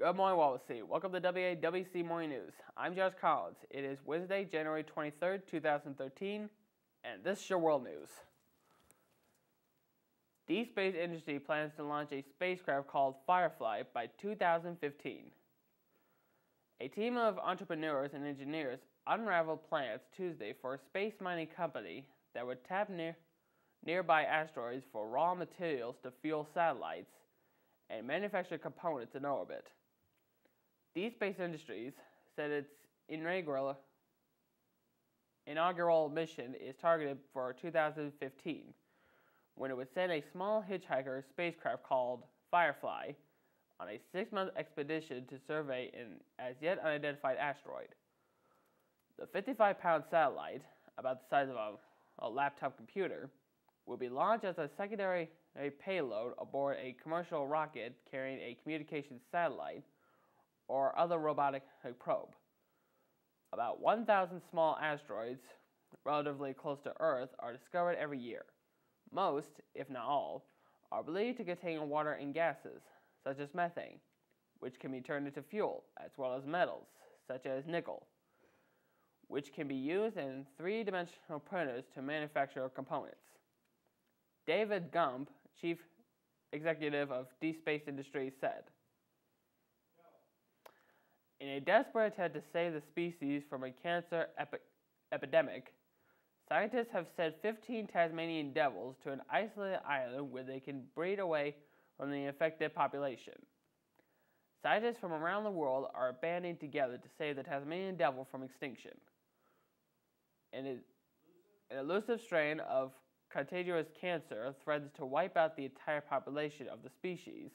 Good morning, WAWC. Welcome to WAWC Morning News. I'm Josh Collins. It is Wednesday, January 23rd, 2013, and this is your world news. Deep Space Industry plans to launch a spacecraft called Firefly by 2015. A team of entrepreneurs and engineers unraveled plans Tuesday for a space mining company that would tap nearby asteroids for raw materials to fuel satellites and manufacture components in orbit. Deep Space Industries said its inaugural mission is targeted for 2015, when it would send a small hitchhiker spacecraft called Firefly on a 6-month expedition to survey an as-yet unidentified asteroid. The 55-pound satellite, about the size of a laptop computer, will be launched as a secondary payload aboard a commercial rocket carrying a communications satellite or other robotic probe. About 1,000 small asteroids relatively close to Earth are discovered every year. Most, if not all, are believed to contain water and gases, such as methane, which can be turned into fuel, as well as metals, such as nickel, which can be used in three-dimensional printers to manufacture components. David Gump, chief executive of Deep Space Industries, said, "In a desperate attempt to save the species from a cancer epidemic, scientists have sent 15 Tasmanian devils to an isolated island where they can breed away from the infected population. Scientists from around the world are banding together to save the Tasmanian devil from extinction. An elusive strain of contagious cancer threatens to wipe out the entire population of the species,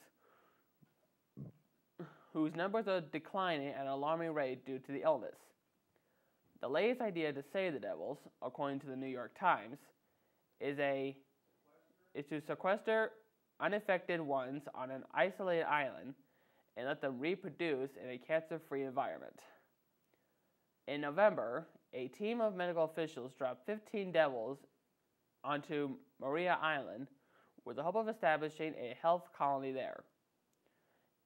whose numbers are declining at an alarming rate due to the illness. The latest idea to save the devils, according to the New York Times, is to sequester unaffected ones on an isolated island and let them reproduce in a cancer-free environment." In November, a team of medical officials dropped 15 devils onto Maria Island with the hope of establishing a health colony there.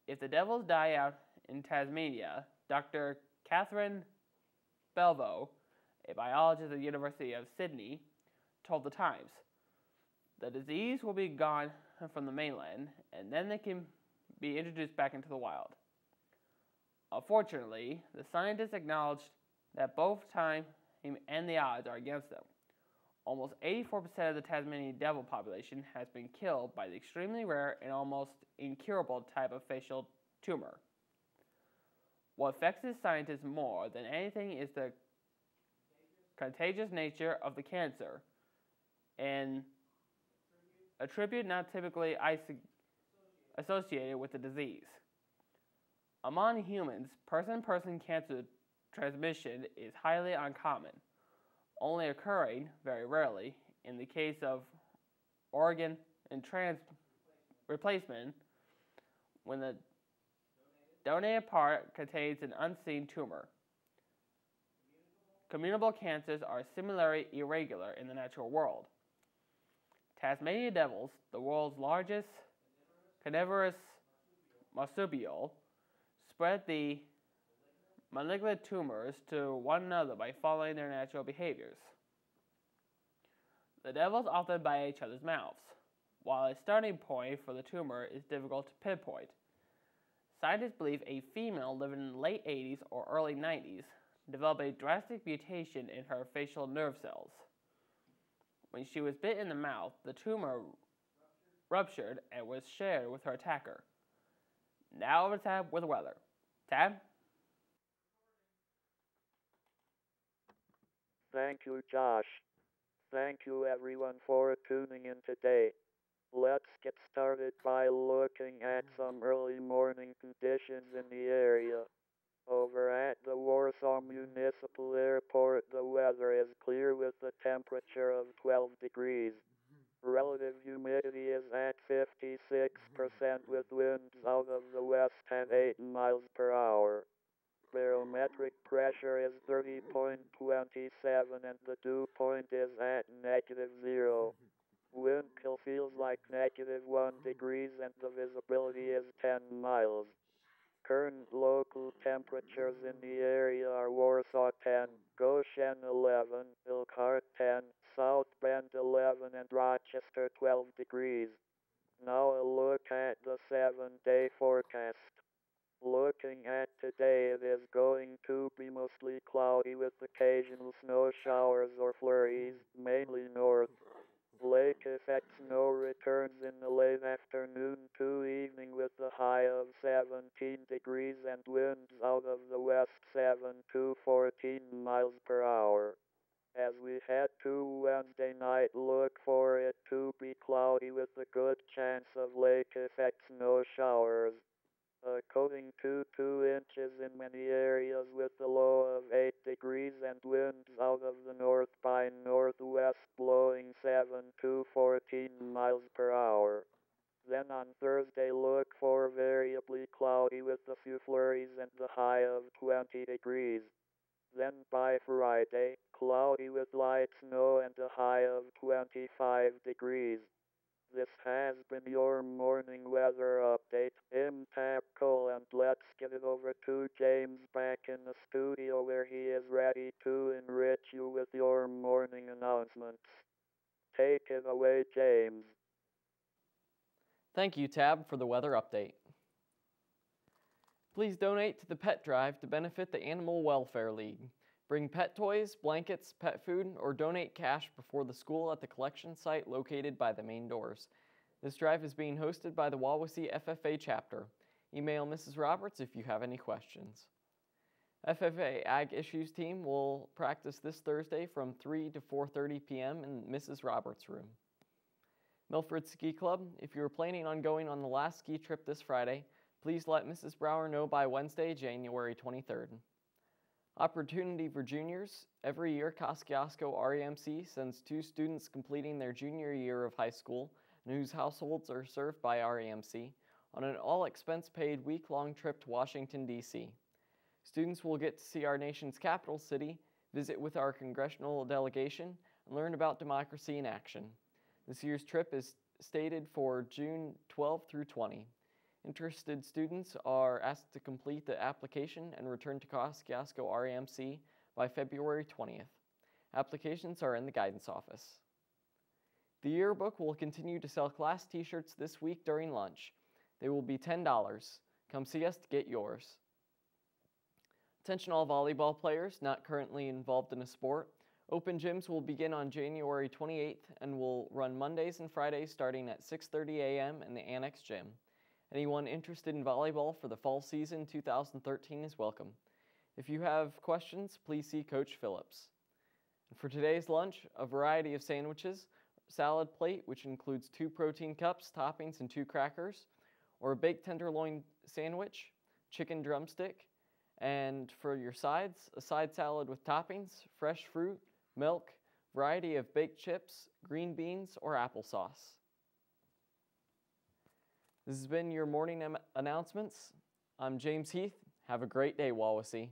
If the devils die out in Tasmania, Dr. Catherine Belvo, a biologist at the University of Sydney, told the Times, "The disease will be gone from the mainland, and then they can be introduced back into the wild." Unfortunately, the scientists acknowledged that both time and the odds are against them. Almost 84% of the Tasmanian devil population has been killed by the extremely rare and almost incurable type of facial tumor. What vexes scientists more than anything is the contagious nature of the cancer, and a tribute not typically associated with the disease. Among humans, person-to-person cancer transmission is highly uncommon, only occurring, very rarely, in the case of organ and replacement, when the donated part contains an unseen tumor. Communicable cancers are similarly irregular in the natural world. Tasmanian devils, the world's largest carnivorous marsupial, spread the malignant tumors to one another by following their natural behaviors. The devils often bite each other's mouths. While a starting point for the tumor is difficult to pinpoint, scientists believe a female living in the late 80s or early 90s developed a drastic mutation in her facial nerve cells. When she was bit in the mouth, the tumor ruptured and was shared with her attacker. Now over to Tab with the weather. Tab? Thank you, Josh. Thank you everyone for tuning in today. Let's get started by looking at some early morning conditions in the area. Over at the Warsaw Municipal Airport, the weather is clear with a temperature of 12 degrees. Relative humidity is at 56% with winds out of the west at 8 miles per hour. Barometric pressure is 30.27 and the dew point is at -0. Wind chill feels like -1 degrees and the visibility is 10 miles. Current local temperatures in the area are Warsaw 10, Goshen 11, Elkhart 10, South Bend 11 and Rochester 12 degrees. Now a look at the 7-day forecast. Looking at today, it is going to be mostly cloudy with occasional snow showers or flurries, mainly north. Lake effect snow returns in the late afternoon to evening with a high of 17 degrees and winds out of the west 7 to 14 miles per hour. As we head to Wednesday night, look for it to be cloudy with a good chance of lake effect snow showers. Coating to 2 inches in many areas with a low of 8 degrees and winds out of the north by northwest blowing 7 to 14 miles per hour. Then on Thursday look for variably cloudy with a few flurries and a high of 20 degrees. Then by Friday, cloudy with light snow and a high of 25 degrees. This has been your morning weather update. I'm Tapco, and let's get it over to James back in the studio where he is ready to enrich you with your morning announcements. Take it away, James. Thank you, Tab, for the weather update. Please donate to the Pet Drive to benefit the Animal Welfare League. Bring pet toys, blankets, pet food, or donate cash before the school at the collection site located by the main doors. This drive is being hosted by the WAWC FFA chapter. Email Mrs. Roberts if you have any questions. FFA Ag Issues team will practice this Thursday from 3 to 4:30 p.m. in Mrs. Roberts' room. Milford Ski Club, if you are planning on going on the last ski trip this Friday, please let Mrs. Brower know by Wednesday, January 23rd. Opportunity for juniors. Every year, Kosciuszko REMC sends 2 students completing their junior year of high school and whose households are served by REMC on an all-expense-paid week-long trip to Washington, D.C. Students will get to see our nation's capital city, visit with our congressional delegation, and learn about democracy in action. This year's trip is stated for June 12 through 20. Interested students are asked to complete the application and return to Kosciuszko REMC by February 20th. Applications are in the guidance office. The yearbook will continue to sell class t-shirts this week during lunch. They will be $10. Come see us to get yours. Attention all volleyball players not currently involved in a sport. Open gyms will begin on January 28th and will run Mondays and Fridays starting at 6:30 a.m. in the Annex Gym. Anyone interested in volleyball for the fall season 2013 is welcome. If you have questions, please see Coach Phillips. And for today's lunch, a variety of sandwiches, salad plate, which includes 2 protein cups, toppings, and 2 crackers, or a baked tenderloin sandwich, chicken drumstick, and for your sides, a side salad with toppings, fresh fruit, milk, variety of baked chips, green beans, or applesauce. This has been your morning announcements. I'm James Heath. Have a great day, WAWC.